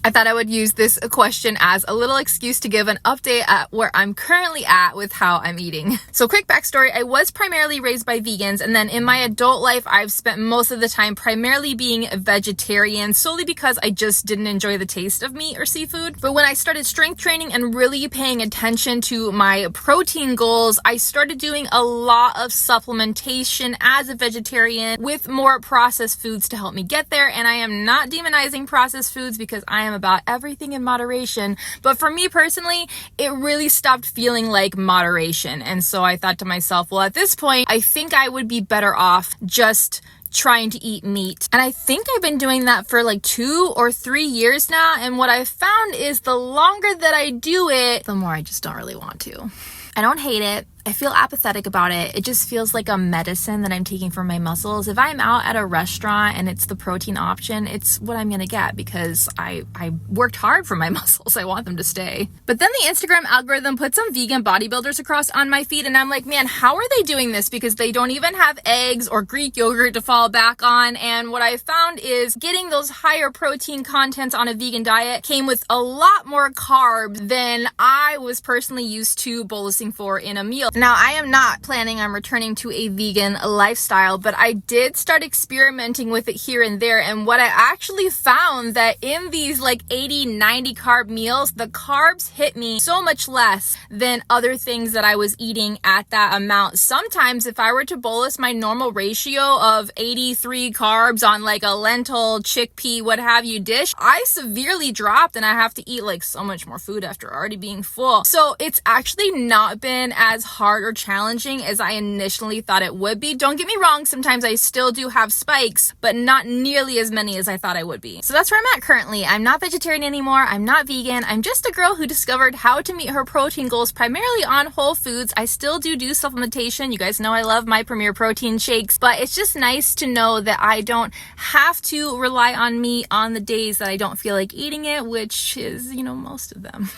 I thought I would use this question as a little excuse to give an update at where I'm currently at with how I'm eating. So quick backstory, I was primarily raised by vegans, and then in my adult life, I've spent most of the time primarily being a vegetarian, solely because I just didn't enjoy the taste of meat or seafood. But when I started strength training and really paying attention to my protein goals, I started doing a lot of supplementation as a vegetarian with more processed foods to help me get there. And I am not demonizing processed foods because I am about everything in moderation. But for me personally, it really stopped feeling like moderation. And so I thought to myself, well, at this point, I think I would be better off just trying to eat meat. And I think I've been doing that for like 2 or 3 years now. And what I've found is the longer that I do it, the more I just don't really want to. I don't hate it. I feel apathetic about it. It just feels like a medicine that I'm taking for my muscles. If I'm out at a restaurant and it's the protein option, it's what I'm gonna get because I worked hard for my muscles. I want them to stay. But then the Instagram algorithm put some vegan bodybuilders across on my feed, and I'm like, man, how are they doing this? Because they don't even have eggs or Greek yogurt to fall back on. And what I found is getting those higher protein contents on a vegan diet came with a lot more carbs than I was personally used to bolusing for in a meal. Now, I am not planning on returning to a vegan lifestyle, but I did start experimenting with it here and there. And what I actually found that in these like 80, 90 carb meals, the carbs hit me so much less than other things that I was eating at that amount. Sometimes if I were to bolus my normal ratio of 83 carbs on like a lentil, chickpea, what have you dish, I severely dropped and I have to eat like so much more food after already being full. So it's actually not been as hard or challenging as I initially thought it would be. Don't get me wrong, sometimes I still do have spikes, but not nearly as many as I thought I would be. So that's where I'm at currently. I'm not vegetarian anymore. I'm not vegan. I'm just a girl who discovered how to meet her protein goals primarily on whole foods. I still do supplementation. You guys know I love my Premier protein shakes, but it's just nice to know that I don't have to rely on meat on the days that I don't feel like eating it, which is, most of them.